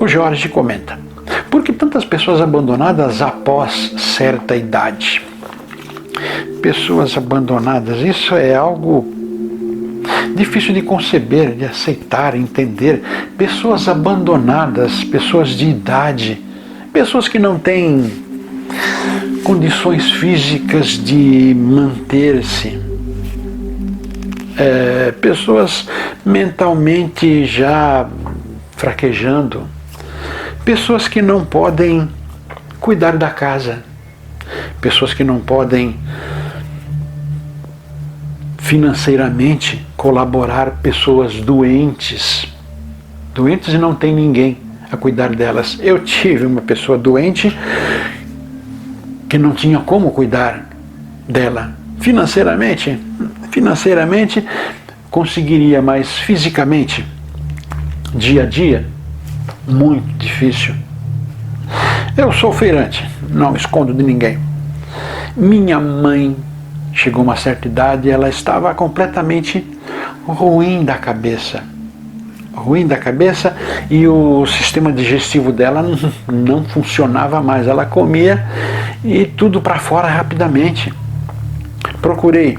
O Jorge comenta: por que tantas pessoas abandonadas após certa idade? Pessoas abandonadas, isso é algo difícil de conceber, de aceitar, entender. Pessoas abandonadas, pessoas de idade, pessoas que não têm condições físicas de manter-se, pessoas mentalmente já fraquejando, pessoas que não podem cuidar da casa, pessoas que não podem financeiramente colaborar, pessoas doentes e não tem ninguém a cuidar delas. Eu tive uma pessoa doente que não tinha como cuidar dela financeiramente conseguiria, mas fisicamente, dia a dia, muito difícil. Eu sou feirante, não escondo de ninguém. Minha mãe chegou a uma certa idade e ela estava completamente ruim da cabeça, e o sistema digestivo dela não funcionava mais. Ela comia e tudo para fora rapidamente. Procurei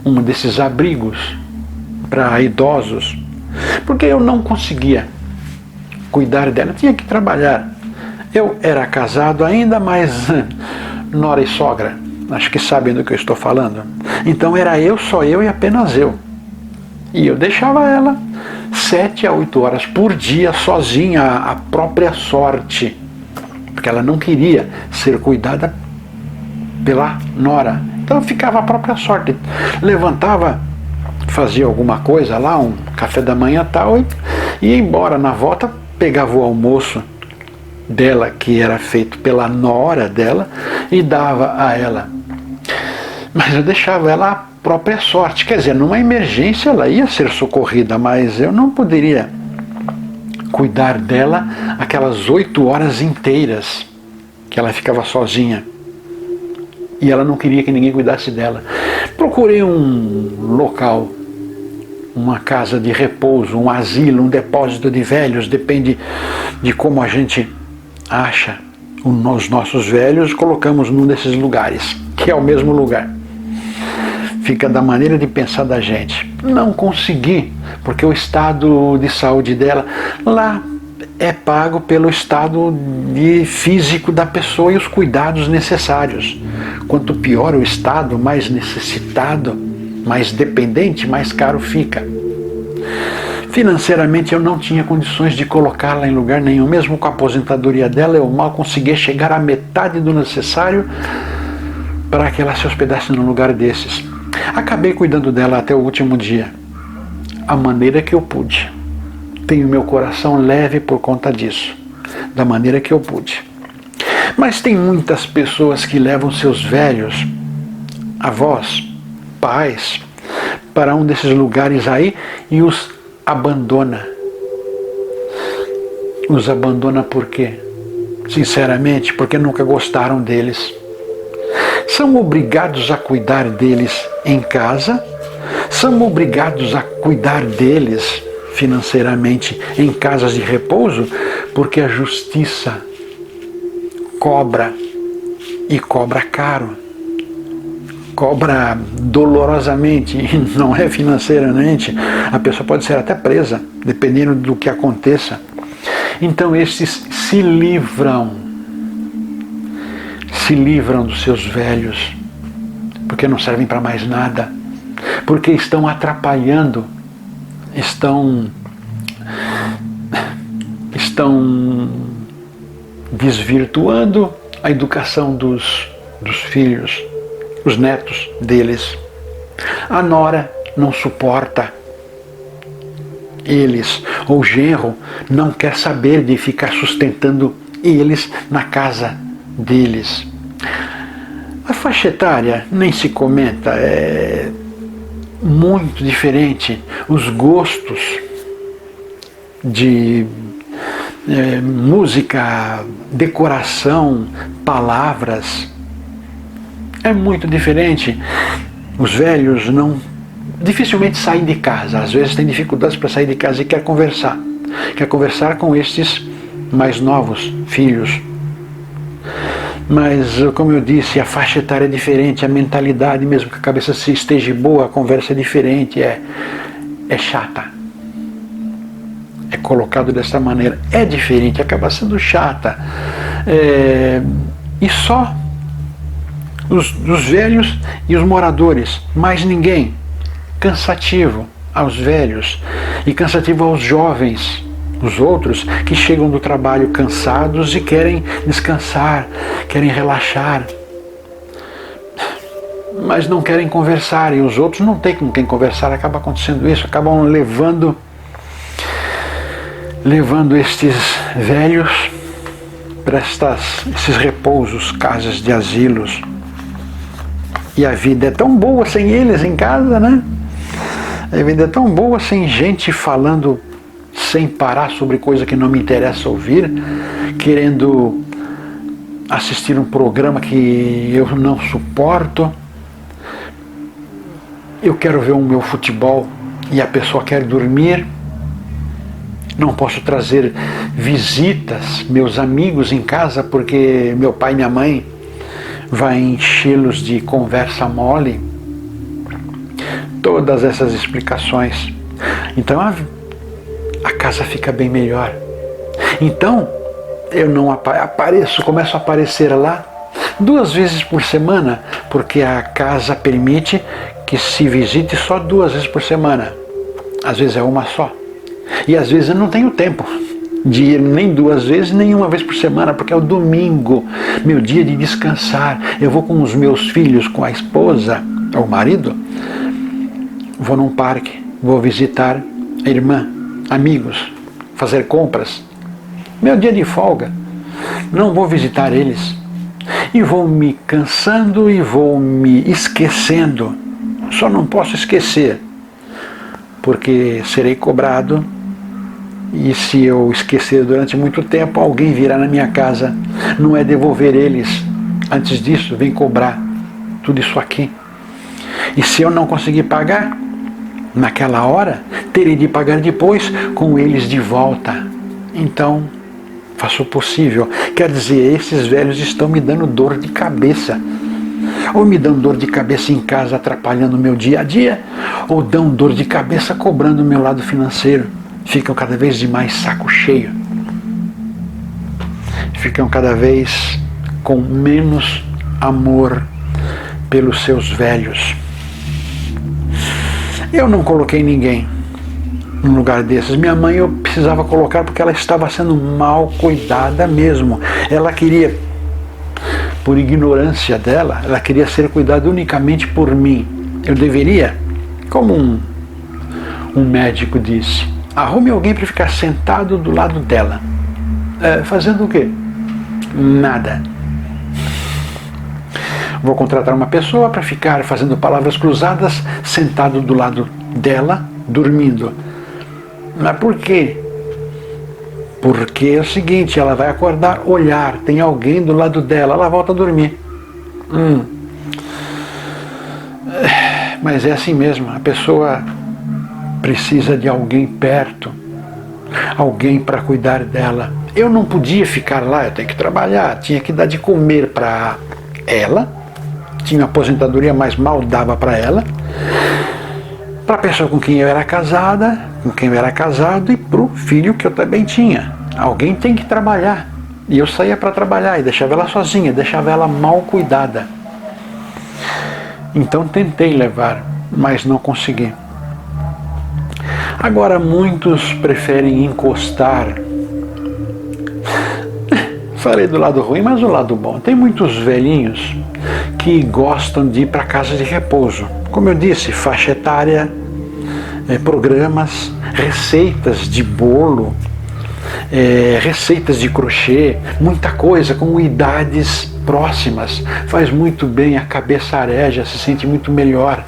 um desses abrigos para idosos, porque eu não conseguia cuidar dela, eu tinha que trabalhar. Eu era casado ainda, mas nora e sogra, acho que sabem do que eu estou falando. Então era só eu e apenas eu. E eu deixava ela 7 a 8 horas por dia sozinha, à própria sorte, porque ela não queria ser cuidada pela nora. Então eu ficava à própria sorte. Levantava, fazia alguma coisa lá, um café da manhã tal, e ia embora. Na volta pegava o almoço dela, que era feito pela nora dela, e dava a ela. Mas eu deixava ela à própria sorte. Quer dizer, numa emergência ela ia ser socorrida, mas eu não poderia cuidar dela aquelas 8 horas inteiras que ela ficava sozinha. E ela não queria que ninguém cuidasse dela. Procurei um local, uma casa de repouso, um asilo, um depósito de velhos, depende de como a gente acha os nossos velhos, colocamos num desses lugares, que é o mesmo lugar. Fica da maneira de pensar da gente. Não consegui, porque o estado de saúde dela lá é pago pelo estado físico da pessoa e os cuidados necessários. Quanto pior o estado, mais necessitado, mais dependente, mais caro fica. Financeiramente eu não tinha condições de colocá-la em lugar nenhum. Mesmo com a aposentadoria dela, eu mal conseguia chegar à metade do necessário para que ela se hospedasse num lugar desses. Acabei cuidando dela até o último dia, a maneira que eu pude. Tenho meu coração leve por conta disso, da maneira que eu pude. Mas tem muitas pessoas que levam seus velhos, avós, pais, para um desses lugares aí e os abandona. Os abandona por quê? Sinceramente, porque nunca gostaram deles. São obrigados a cuidar deles em casa, são obrigados a cuidar deles financeiramente em casas de repouso, porque a justiça cobra, e cobra caro, cobra dolorosamente, e não é financeiramente. A pessoa pode ser até presa, dependendo do que aconteça. Então esses se livram dos seus velhos, porque não servem para mais nada, porque estão atrapalhando, estão desvirtuando a educação dos filhos, os netos deles. A nora não suporta eles, ou o genro não quer saber de ficar sustentando eles na casa deles. A faixa etária nem se comenta, é muito diferente. Os gostos de música, decoração, palavras, é muito diferente. Os velhos dificilmente saem de casa, às vezes têm dificuldades para sair de casa e quer conversar com estes mais novos, filhos. Mas, como eu disse, a faixa etária é diferente, a mentalidade, mesmo que a cabeça esteja boa, a conversa é diferente, é chata. É colocado dessa maneira, é diferente, acaba sendo chata. E só os velhos e os moradores, mais ninguém. Cansativo aos velhos e cansativo aos jovens, os outros que chegam do trabalho cansados e querem descansar, querem relaxar, mas não querem conversar, e os outros não têm com quem conversar. Acaba acontecendo isso, acabam levando estes velhos para esses repousos, casas de asilos. E a vida é tão boa sem eles em casa, né? A vida é tão boa sem gente falando sem parar sobre coisa que não me interessa ouvir, querendo assistir um programa que eu não suporto. Eu quero ver o meu futebol e a pessoa quer dormir. Não posso trazer visitas, meus amigos em casa, porque meu pai e minha mãe vai enchê-los de conversa mole. Todas essas explicações. Então a casa fica bem melhor. Então eu não apareço, começo a aparecer lá 2 vezes por semana, porque a casa permite que se visite só 2 vezes por semana. Às vezes é uma só. E às vezes eu não tenho tempo de ir nem 2 vezes, nem 1 vez por semana, porque é o domingo, meu dia de descansar. Eu vou com os meus filhos, com a esposa, ou o marido, vou num parque, vou visitar a irmã, amigos, fazer compras. Meu dia de folga, não vou visitar eles. E vou me cansando e vou me esquecendo. Só não posso esquecer, porque serei cobrado. E se eu esquecer durante muito tempo, alguém virá na minha casa. Não é devolver eles. Antes disso, vem cobrar tudo isso aqui. E se eu não conseguir pagar, naquela hora, terei de pagar depois com eles de volta. Então, faço o possível. Quer dizer, esses velhos estão me dando dor de cabeça. Ou me dão dor de cabeça em casa, atrapalhando o meu dia a dia, ou dão dor de cabeça cobrando o meu lado financeiro. Ficam cada vez de mais saco cheio. Ficam cada vez com menos amor pelos seus velhos. Eu não coloquei ninguém num lugar desses. Minha mãe eu precisava colocar porque ela estava sendo mal cuidada mesmo. Ela queria, por ignorância dela, ela queria ser cuidada unicamente por mim. Eu deveria, como um médico disse, arrume alguém para ficar sentado do lado dela. Fazendo o quê? Nada. Vou contratar uma pessoa para ficar fazendo palavras cruzadas, sentado do lado dela, dormindo. Mas por quê? Porque é o seguinte, ela vai acordar, olhar, tem alguém do lado dela, ela volta a dormir. Mas é assim mesmo, a pessoa precisa de alguém perto, alguém para cuidar dela. Eu não podia ficar lá, eu tenho que trabalhar, tinha que dar de comer para ela, tinha aposentadoria, mas mal dava para ela, para a pessoa com quem eu era casada, com quem eu era casado e para o filho que eu também tinha. Alguém tem que trabalhar. E eu saía para trabalhar e deixava ela sozinha, deixava ela mal cuidada. Então tentei levar, mas não consegui. Agora muitos preferem encostar. Falei do lado ruim, mas o lado bom. Tem muitos velhinhos que gostam de ir para casa de repouso. Como eu disse, faixa etária, programas, receitas de bolo, receitas de crochê, muita coisa com idades próximas. Faz muito bem, a cabeça areja, se sente muito melhor.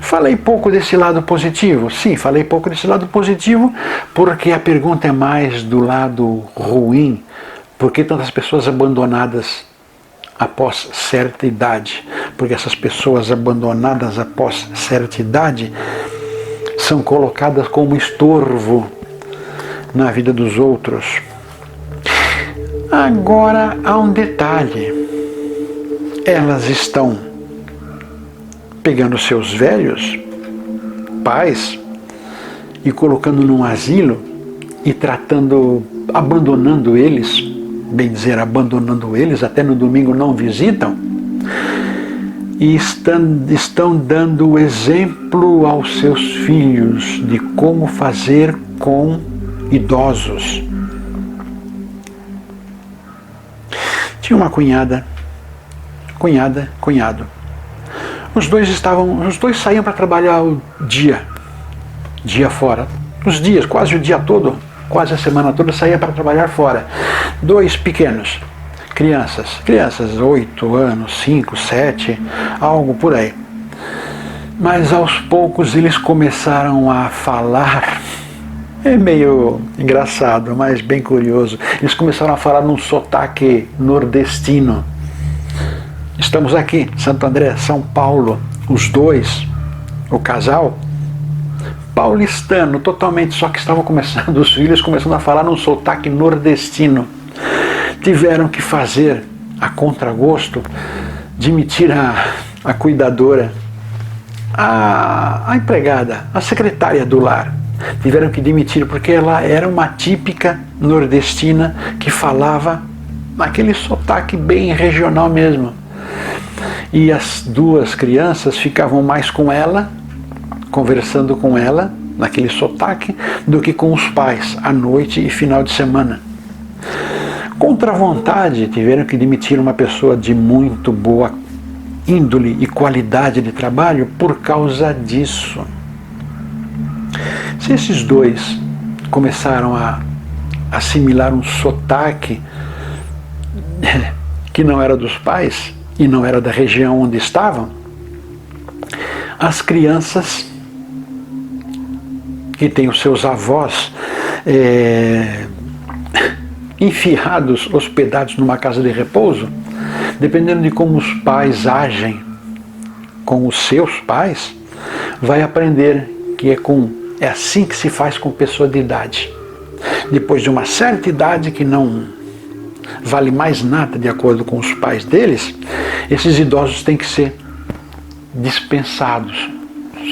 Falei pouco desse lado positivo? Sim, falei pouco desse lado positivo porque a pergunta é mais do lado ruim. Por que tantas pessoas abandonadas após certa idade? Porque essas pessoas abandonadas após certa idade são colocadas como estorvo na vida dos outros. Agora há um detalhe. Elas estão pegando seus velhos pais e colocando num asilo e abandonando eles, bem dizer, abandonando eles, até no domingo não visitam, e estão dando o exemplo aos seus filhos de como fazer com idosos. Tinha uma cunhado. Os dois saíam para trabalhar o dia fora. Os dias, quase o dia todo, quase a semana toda, saía para trabalhar fora. 2 pequenos, crianças, 8 anos, 5, 7, algo por aí. Mas aos poucos eles começaram a falar, é meio engraçado, mas bem curioso, eles começaram a falar num sotaque nordestino. Estamos aqui, Santo André, São Paulo, os dois, o casal, paulistano totalmente, só que estavam começando, os filhos começando a falar num sotaque nordestino. Tiveram que fazer, a contragosto, demitir a cuidadora, a empregada, a secretária do lar. Tiveram que demitir porque ela era uma típica nordestina que falava naquele sotaque bem regional mesmo. E as 2 crianças ficavam mais com ela, conversando com ela, naquele sotaque, do que com os pais, à noite e final de semana. Contra a vontade, tiveram que demitir uma pessoa de muito boa índole e qualidade de trabalho por causa disso. Se esses 2 começaram a assimilar um sotaque que não era dos pais e não era da região onde estavam, as crianças que têm os seus avós enfiados, hospedados numa casa de repouso, dependendo de como os pais agem com os seus pais, vai aprender que é assim que se faz com pessoa de idade. Depois de uma certa idade que não vale mais nada de acordo com os pais deles, esses idosos têm que ser dispensados,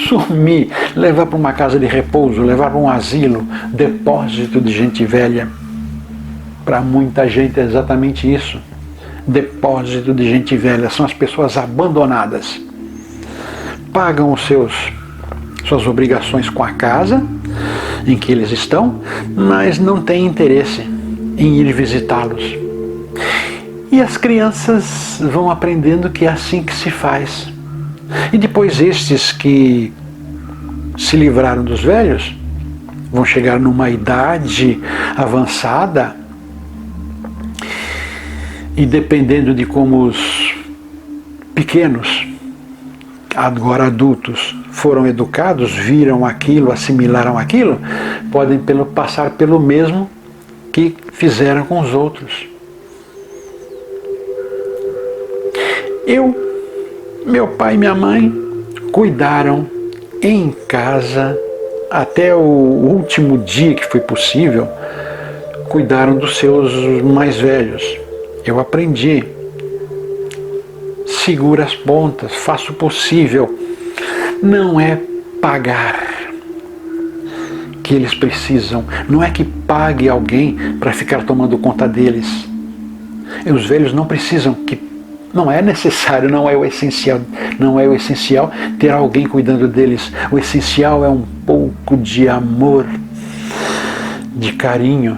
sumir, levar para uma casa de repouso, levar para um asilo, depósito de gente velha. Para muita gente é exatamente isso. Depósito de gente velha. São as pessoas abandonadas. Pagam suas obrigações com a casa em que eles estão, mas não têm interesse em ir visitá-los. E as crianças vão aprendendo que é assim que se faz. E depois estes que se livraram dos velhos vão chegar numa idade avançada e, dependendo de como os pequenos, agora adultos, foram educados, viram aquilo, assimilaram aquilo, podem passar pelo mesmo que fizeram com os outros. Meu pai e minha mãe cuidaram em casa até o último dia que foi possível, cuidaram dos seus mais velhos. Eu aprendi, segura as pontas, faça o possível. Não é pagar que eles precisam, não é que pague alguém para ficar tomando conta deles. E os velhos não precisam, não é necessário, não é o essencial ter alguém cuidando deles. O essencial é um pouco de amor, de carinho,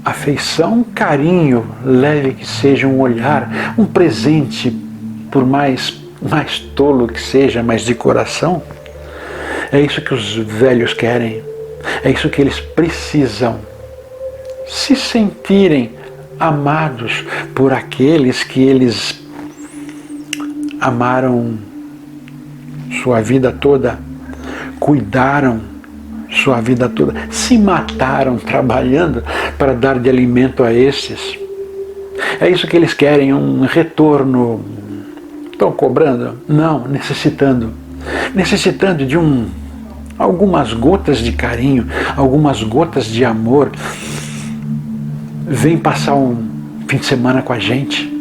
afeição, carinho, leve que seja, um olhar, um presente, por mais tolo que seja, mas de coração. É isso que os velhos querem, é isso que eles precisam. Se sentirem amados por aqueles que eles amaram sua vida toda, cuidaram sua vida toda, se mataram trabalhando para dar de alimento a esses. É isso que eles querem, um retorno. Estão cobrando? Não, necessitando de algumas gotas de carinho, algumas gotas de amor. Vem passar um fim de semana com a gente.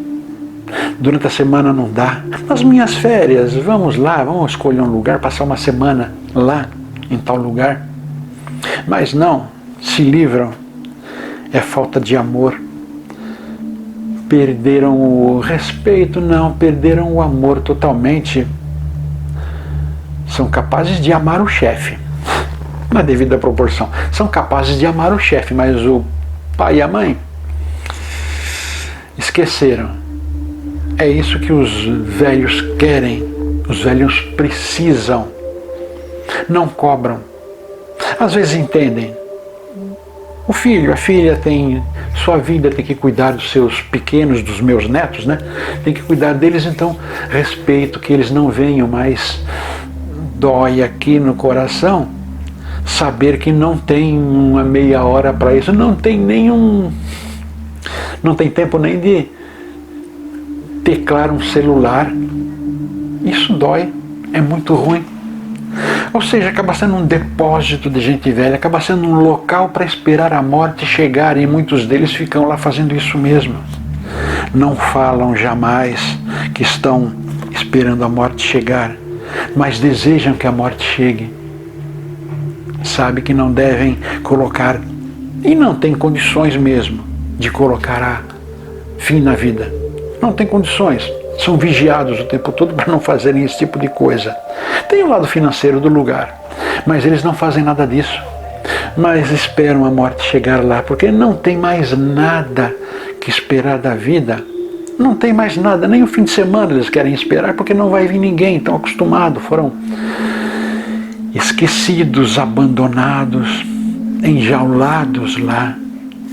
Durante a semana não dá. Nas minhas férias, vamos lá, vamos escolher um lugar, passar uma semana lá, em tal lugar. Mas não, se livram. É falta de amor. Perderam o respeito, não, perderam o amor totalmente. São capazes de amar o chefe, na devida proporção. São capazes de amar o chefe, mas o pai e a mãe esqueceram. É isso que os velhos querem, os velhos precisam. Não cobram. Às vezes entendem. O filho, a filha tem sua vida, tem que cuidar dos seus pequenos, dos meus netos, né? Tem que cuidar deles, então respeito que eles não venham, mas dói aqui no coração saber que não tem uma meia hora para isso, não tem tempo nem de teclar um celular. Isso dói, é muito ruim. Ou seja, acaba sendo um depósito de gente velha, acaba sendo um local para esperar a morte chegar, e muitos deles ficam lá fazendo isso mesmo. Não falam jamais que estão esperando a morte chegar, mas desejam que a morte chegue. Sabe que não devem colocar, e não tem condições mesmo, de colocar fim na vida. Não tem condições. São vigiados o tempo todo para não fazerem esse tipo de coisa. Tem o lado financeiro do lugar, mas eles não fazem nada disso. Mas esperam a morte chegar lá, porque não tem mais nada que esperar da vida. Não tem mais nada, nem o fim de semana eles querem esperar, porque não vai vir ninguém, estão acostumados, foram esquecidos, abandonados, enjaulados lá,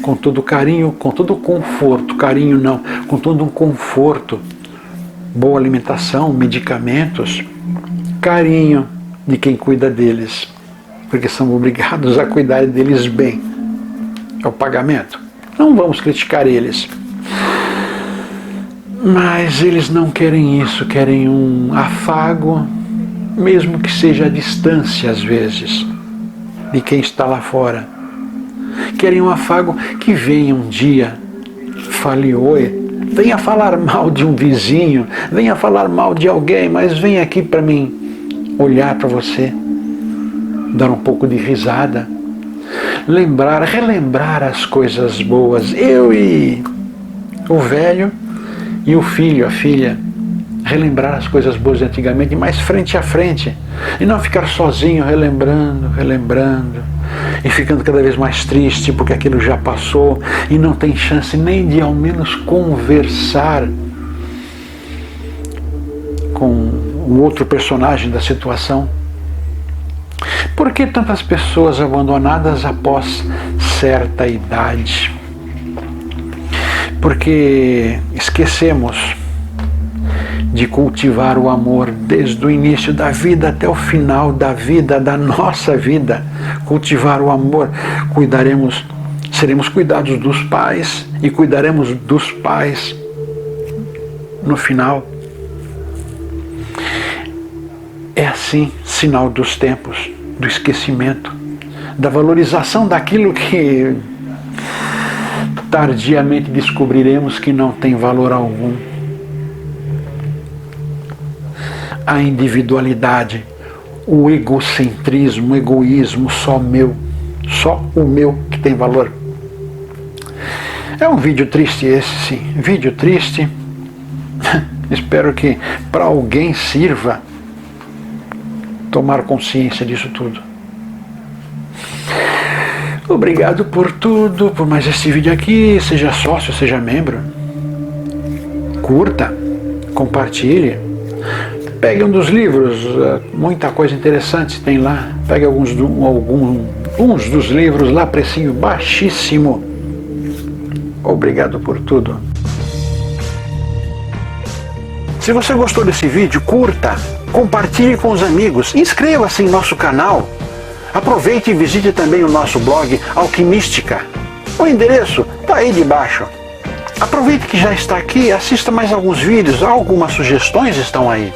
com todo carinho, com todo conforto, carinho não, com todo um conforto, boa alimentação, medicamentos, carinho de quem cuida deles, porque são obrigados a cuidar deles bem. É o pagamento. Não vamos criticar eles. Mas eles não querem isso, querem um afago, mesmo que seja à distância às vezes, de quem está lá fora. Querem um afago que venha um dia, fale oi, venha falar mal de um vizinho, venha falar mal de alguém, mas venha aqui para mim olhar para você, dar um pouco de risada, relembrar as coisas boas. Eu e o velho e o filho, a filha, relembrar as coisas boas de antigamente, mais frente a frente, e não ficar sozinho relembrando, e ficando cada vez mais triste porque aquilo já passou e não tem chance nem de ao menos conversar com o outro personagem da situação. Por que tantas pessoas abandonadas após certa idade? Porque esquecemos de cultivar o amor desde o início da vida até o final da vida, da nossa vida. Cultivar o amor, seremos cuidados dos pais e cuidaremos dos pais no final. É assim, sinal dos tempos, do esquecimento, da valorização daquilo que tardiamente descobriremos que não tem valor algum. A individualidade, o egocentrismo, o egoísmo, só o meu que tem valor. É um vídeo triste esse, sim, vídeo triste. Espero que para alguém sirva tomar consciência disso tudo. Obrigado por tudo, por mais este vídeo aqui. Seja sócio, seja membro. Curta, compartilhe. Pegue um dos livros, muita coisa interessante tem lá. Pegue alguns dos livros lá, precinho baixíssimo. Obrigado por tudo. Se você gostou desse vídeo, curta, compartilhe com os amigos, inscreva-se em nosso canal. Aproveite e visite também o nosso blog Alquimística. O endereço está aí debaixo. Aproveite que já está aqui, assista mais alguns vídeos, algumas sugestões estão aí.